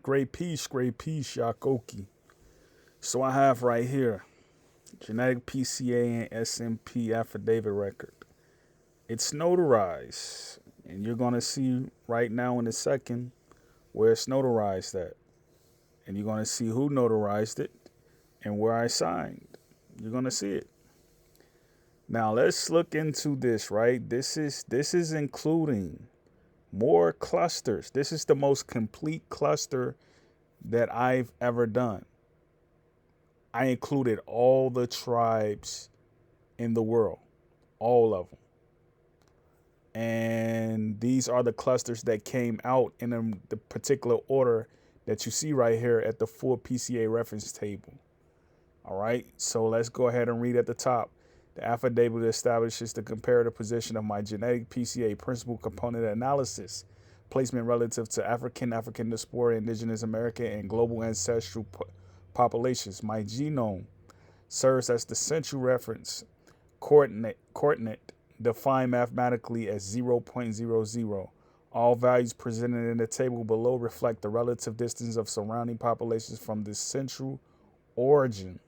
Great peace, Yakoki. So I have right here genetic PCA and SMP affidavit record. It's notarized, and you're gonna see right now in a second where it's notarized at, and you're gonna see who notarized it and where I signed. You're gonna see it. Now let's look into this. Right, this is including more clusters. This is the most complete cluster that I've ever done. I included all the tribes in the world, all of them. And these are the clusters that came out in the particular order that you see right here at the full PCA reference table. All right, so let's go ahead and read at the top. The affidavit establishes the comparative position of my genetic PCA principal component analysis, placement relative to African diaspora, indigenous American, and global ancestral populations. My genome serves as the central reference coordinate defined mathematically as 0.00. All values presented in the table below reflect the relative distance of surrounding populations from the central origin.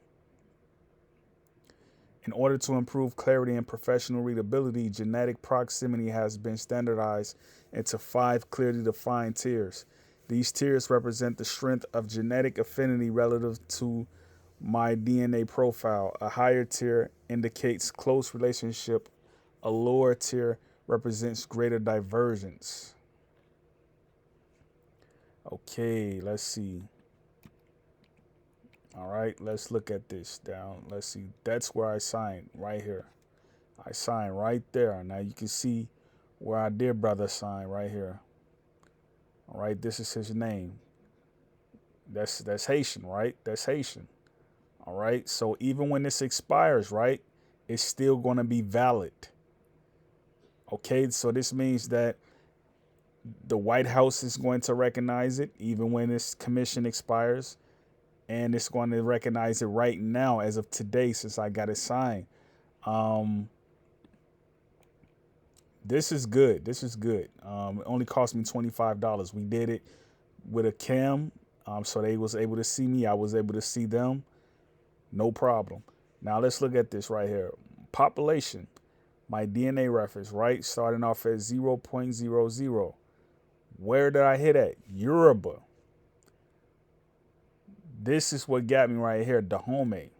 In order to improve clarity and professional readability, genetic proximity has been standardized into 5 clearly defined tiers. These tiers represent the strength of genetic affinity relative to my DNA profile. A higher tier indicates close relationship. A lower tier represents greater divergence. Okay, let's see. All right, let's look at this down. Let's see. That's where I signed right here. I signed right there. Now you can see where our dear brother signed right here. All right, this is his name. That's Haitian, right? That's Haitian. All right. So even when this expires, right, it's still going to be valid. Okay. So this means that the White House is going to recognize it even when this commission expires. And it's going to recognize it right now as of today since I got it signed. This is good. This is good. It only cost me $25. We did it with a cam, so they was able to see me. I was able to see them. No problem. Now let's look at this right here. Population. My DNA reference, right? Starting off at 0.00. Where did I hit at? Yoruba. This is what got me right here, Dahomey.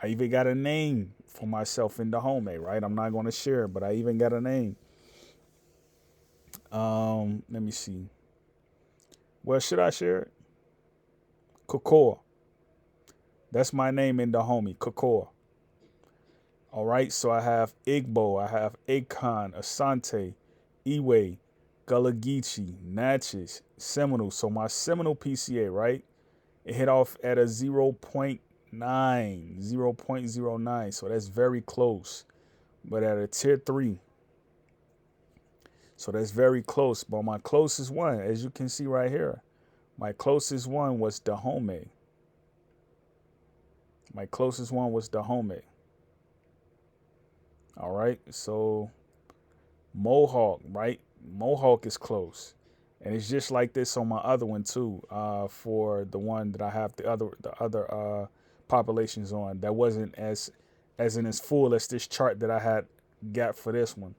I even got a name for myself in Dahomey, right? I'm not going to share it, but I even got a name. Let me see. Well, should I share it? Kokoa. That's my name in Dahomey, Kokoa. All right, so I have Igbo, I have Akon, Asante, Iwe, Gullah Geechee, Natchez, Seminole. So my Seminole PCA, right? It hit off at a 0.09. So that's very close. But at a tier 3. So that's very close. But my closest one, as you can see right here, my closest one was Dahomey. My closest one was Dahomey. All right. So Mohawk, right? Mohawk is close. And it's just like this on my other one too, for the one that I have the other populations on. That wasn't as full as this chart that I had got for this one.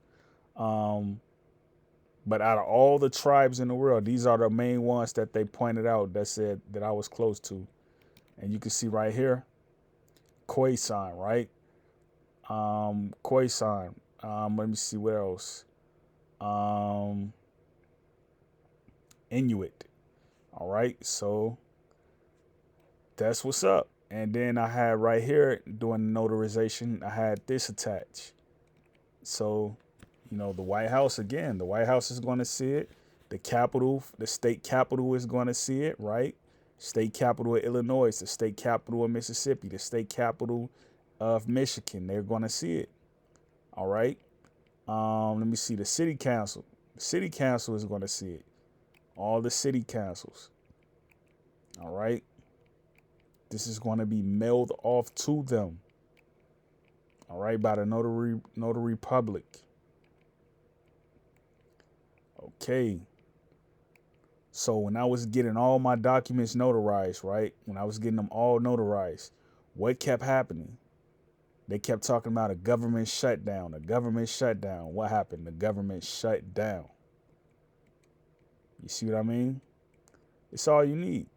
But out of all the tribes in the world, these are the main ones that they pointed out that said that I was close to. And you can see right here, Khoisan, right? Khoisan. Let me see what else. Inuit. All right, so that's what's up. And then I had right here doing the notarization, I had this attached. So, the White House again, the White House is going to see it. The capital, the state capital is going to see it, right? State capital of Illinois, the state capital of Mississippi, the state capital of Michigan, they're going to see it. All right. Let me see the city council. The city council is going to see it. All the city councils. All right. This is going to be mailed off to them. All right, by the notary public. Okay. So when I was getting all my documents notarized, right? When I was getting them all notarized, what kept happening? They kept talking about a government shutdown, a government shutdown. What happened? The government shut down. You see what I mean? It's all you need.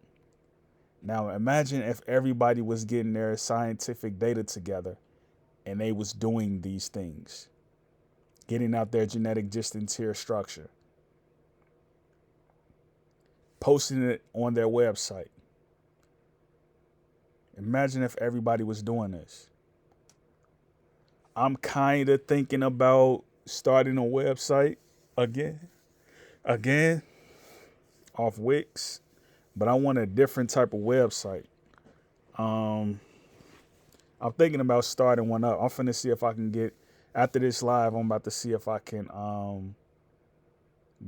Now imagine if everybody was getting their scientific data together and they was doing these things, getting out their genetic distance tier structure, posting it on their website. Imagine if everybody was doing this. I'm kind of thinking about starting a website again, off Wix, but I want a different type of website. Um, I'm thinking about starting one up. I'm finna see if I can get, after this live, I'm about to see if I can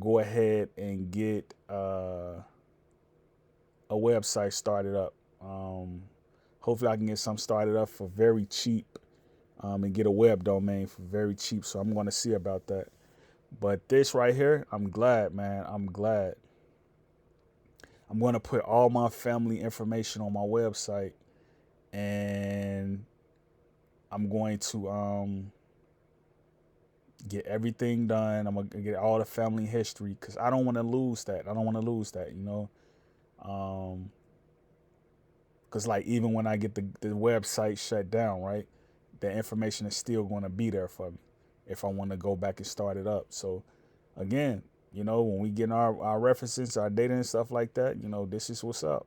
go ahead and get a website started up. Hopefully I can get something started up for very cheap, and get a web domain for very cheap. So I'm going to see about that. But this right here, I'm glad, man. I'm glad. I'm going to put all my family information on my website, and I'm going to get everything done. I'm going to get all the family history because I don't want to lose that. Because like even when I get the website shut down, right, the information is still going to be there for me if I want to go back and start it up. So again, when we get our references, our data and stuff like that, this is what's up.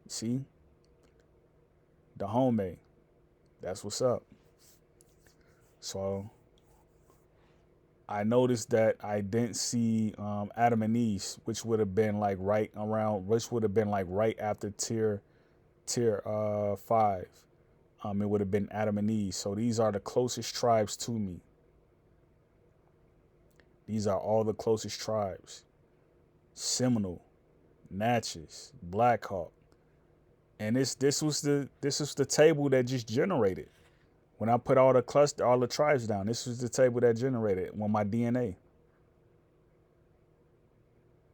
See, the homemade, that's what's up. So I noticed that I didn't see Adam and Eve, which would have been like right after tier 5. It would have been Adam and Eve. So these are the closest tribes to me. These are all the closest tribes. Seminole, Natchez, Blackhawk. And this was the table that just generated. When I put all the tribes down, this was the table that generated when my DNA.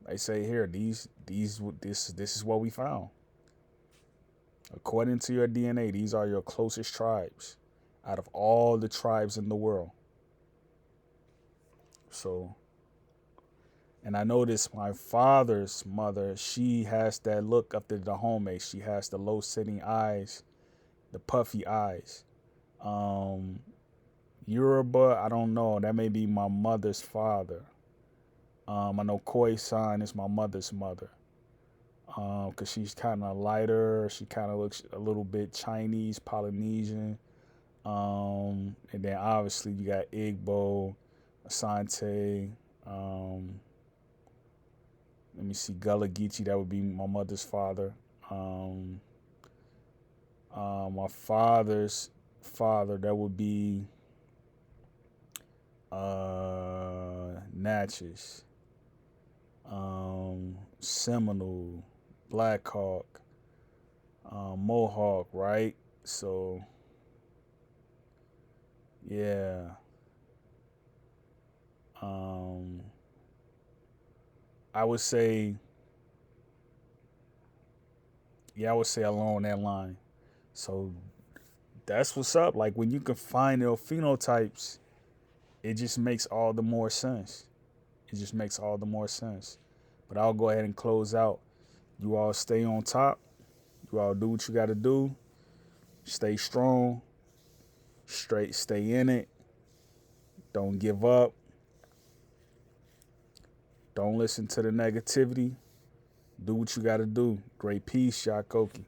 They say here, this is what we found. According to your DNA, these are your closest tribes out of all the tribes in the world. So, and I noticed my father's mother, she has that look up to the home. She has the low sitting eyes, the puffy eyes. Yoruba, I don't know. That may be my mother's father. I know Koi-san is my mother's mother. Because she's kind of lighter. She kind of looks a little bit Chinese, Polynesian. And then obviously you got Igbo, Asante. Let me see, Gullah Geechee, that would be my mother's father. My father's father, that would be Natchez, Seminole, Blackhawk, Mohawk, right? So, yeah. I would say along that line. So that's what's up. Like when you can find your phenotypes, it just makes all the more sense. But I'll go ahead and close out. You all stay on top. You all do what you got to do. Stay strong. Stay in it. Don't give up. Don't listen to the negativity. Do what you got to do. Great peace, Shakoki.